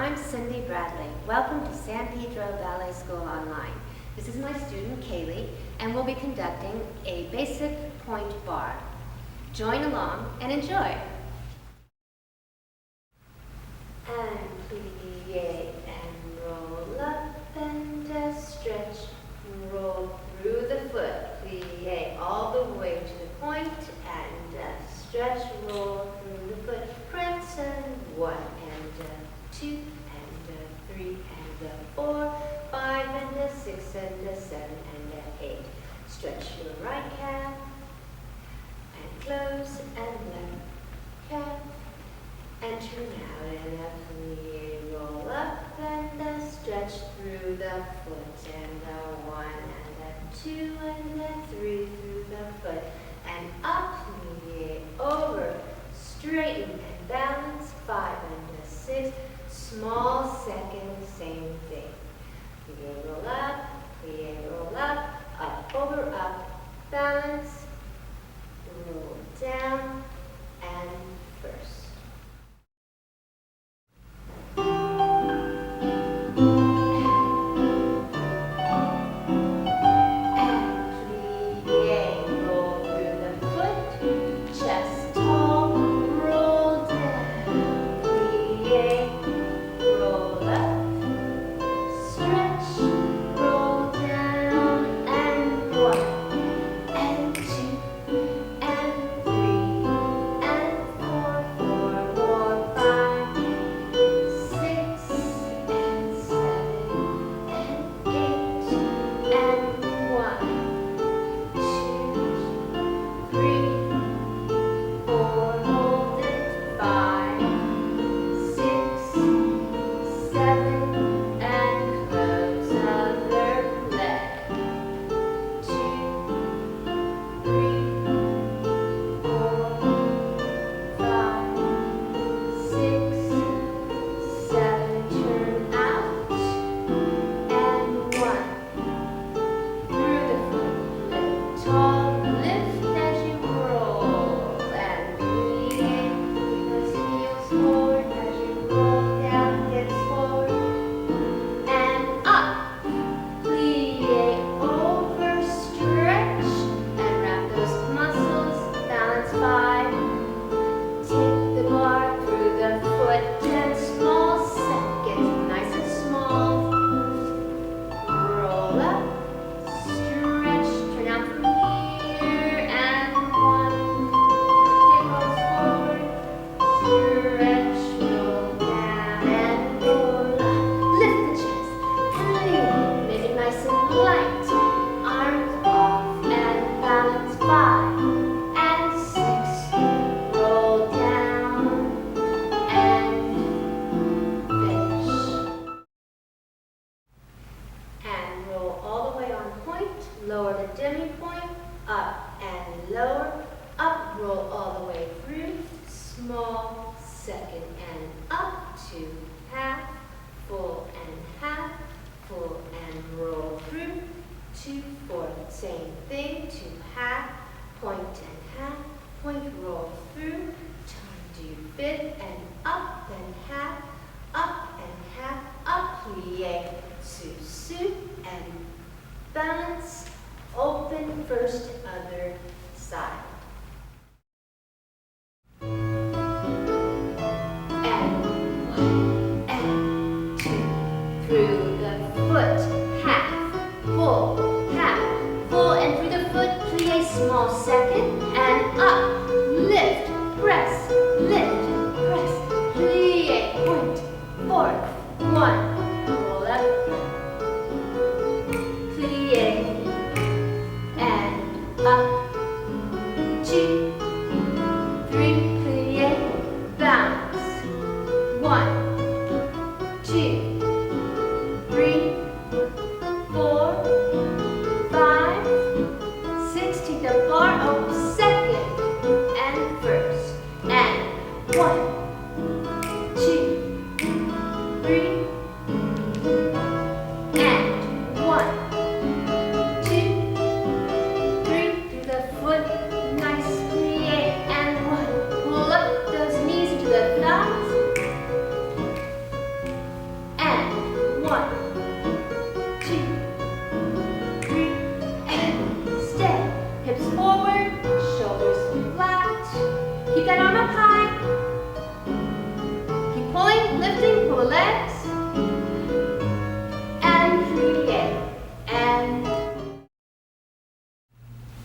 I'm Cindy Bradley. Welcome to San Pedro Ballet School Online. This is my student Kailey, and we'll be conducting a basic Pointe Barre. Join along and enjoy. And plie and roll up and stretch, roll through the foot, plie all the way to the point and stretch, roll through the foot, press and 1 and 2 and 3 and 4, 5 and 6 and 7 and 8. Stretch your right calf and close and left calf and turn out and plie, roll up and stretch through the foot and 1 and 2 and 3 through the foot and up, plie, over, straighten and balance, 5 and 6, small second, same thing. Plie, roll up, over, up, balance, roll down, and first. Lower to demi-point, up and lower, up, roll all the way through, small, second and up to half, full and roll through, 2, 4, same thing, 2, half, point and half, point, roll through, turn to fifth and up and half, up, plie, sous, and balance, open, first, other side. And 1 and 2, through the foot, half, full, and through the foot, plie, small second, and up, lift, press, plie, point, fourth, 1, roll up, plie, and up, 2, 3, plie, bounce, 1, 2, 3, 4, 5, 6, take the bar over second and first, and 1, 2, 3, lifting, pull legs. And plie. And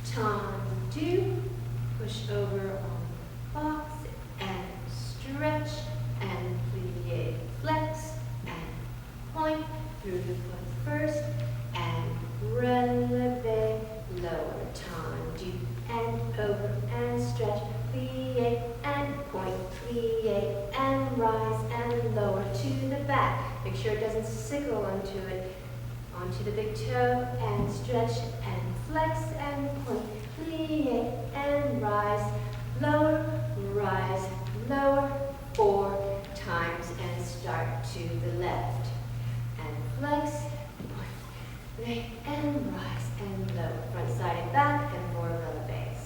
tendu. Push over on the box and stretch and plie. Flex and point through the foot first and releve. Lower, tendu and over and stretch, plie and point, plie and rise and lower to the back. Make sure it doesn't sickle onto the big toe and stretch and flex and point, plie and rise, lower, 4 times and start to the left and flex, point, plie and rise and lower, front side and back and 4 releves.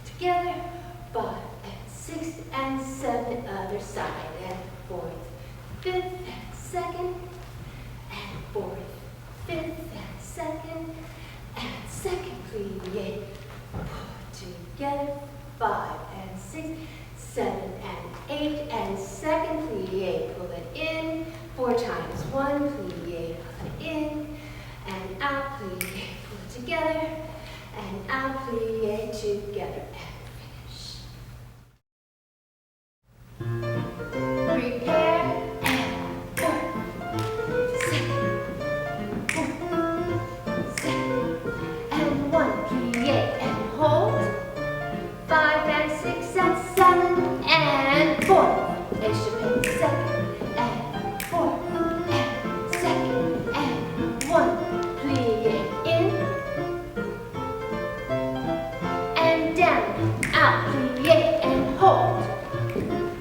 Together, 5 and 6 and 7, other side, and 4th, 5th and 2nd, and 4th, 5th and 2nd, and 2nd, plie, pull together, 5 and 6, 7 and 8, and 2nd, plie, pull it in, 4 times, 1, plie, pull it in, and out, plie, pull it together, and out, plie, together, and finish. Prepare, and 4th, 2nd, 4th, 2nd, and 1, plie, and hold, 5 and 6 and 7, and 4, échappé, 2nd, and 4th, and 2nd, and 1, plie, in, and down, out, plie, and hold,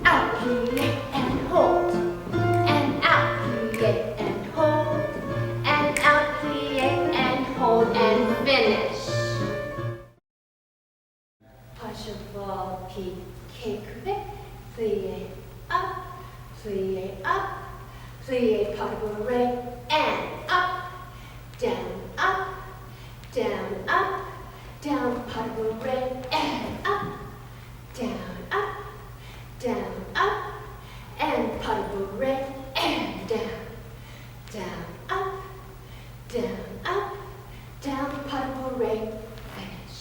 out, plie, and hold, and out, plie, and hold, and out, plie, and hold, and finish. Cheval, piqué, coupé, plie up, plie up, plie, pas de bourrée, and up, down, up, down, up, down, pas de bourrée, and up, down, up, down, up, and pas de bourrée, and down, down, up, down, up, down, pas de bourrée, finish.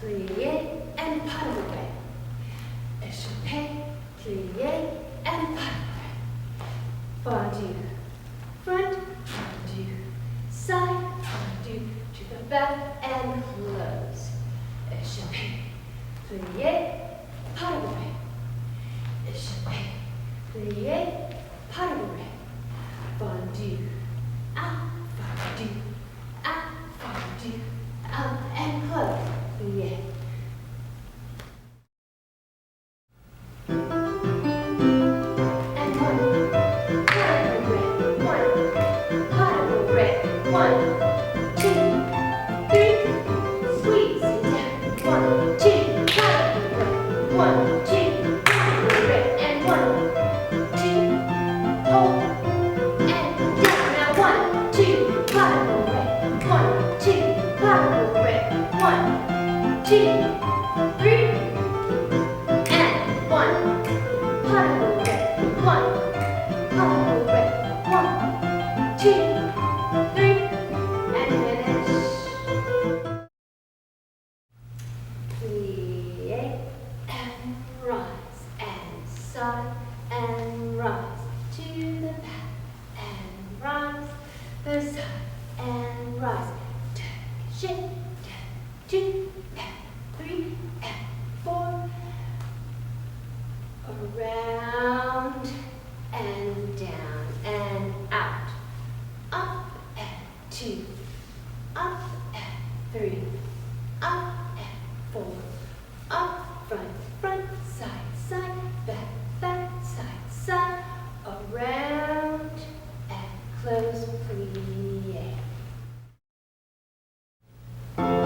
Plie and pas de bourrée. Échappé, plie and pas de bourrée. Fondue, front, fondue, side, do, to the back and close. Échappé, plié, pas de bourrée. Échappé, plié, pas de bourrée. Fondu, out, fondu, out, fondu, out, and close. Plié. And rise to the back and rise the side and rise. Shake, 2 and 3 and 4. Around and down and out. Up and 2. Up and 3. Up and 4. Up, front, side, back, side, side, around and close, plie. And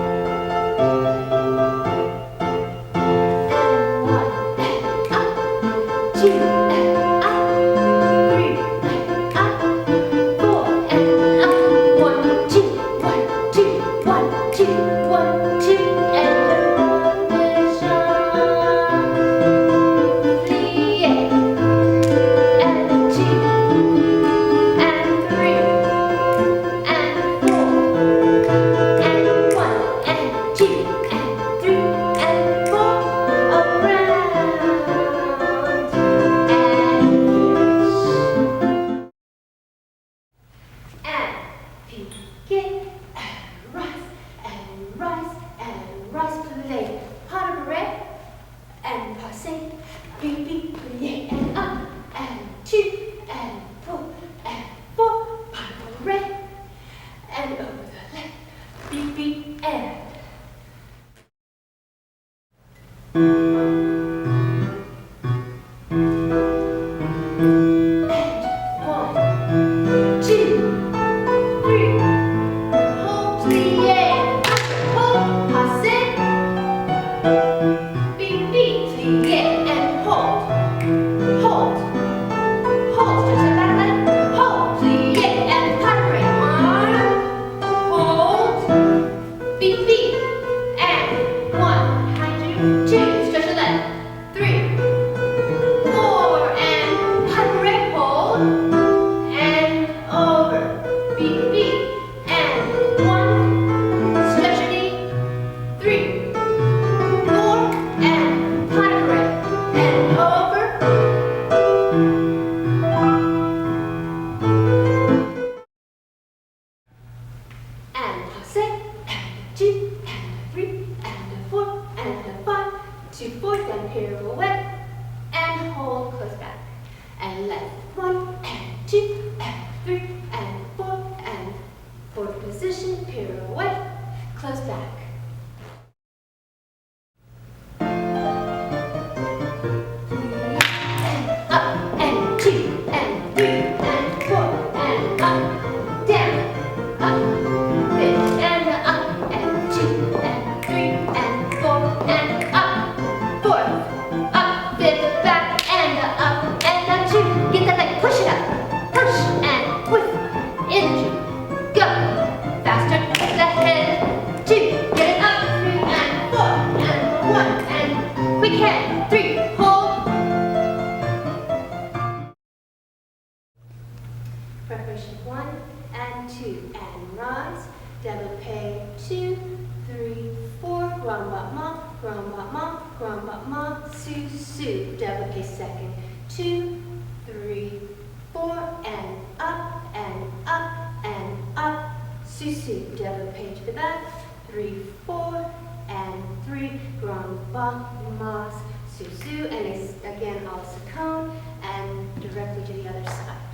1 and up, 2 and up, 3 and up, 4 and up, 1, 2, 1, 2, 1, 2, 1, 2, and around the shine. Preparation 1 and 2 and rise, développé 2, 3, 4, grand battement, sous, développé second, 2, 3, 4, and up, sous, 2, développé to the back, 3, 4, and 3, grand bas, mas, sous, and it's again also cone, and directly to the other side.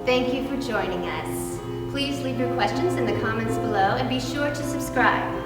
Thank you for joining us. Please leave your questions in the comments below and be sure to subscribe.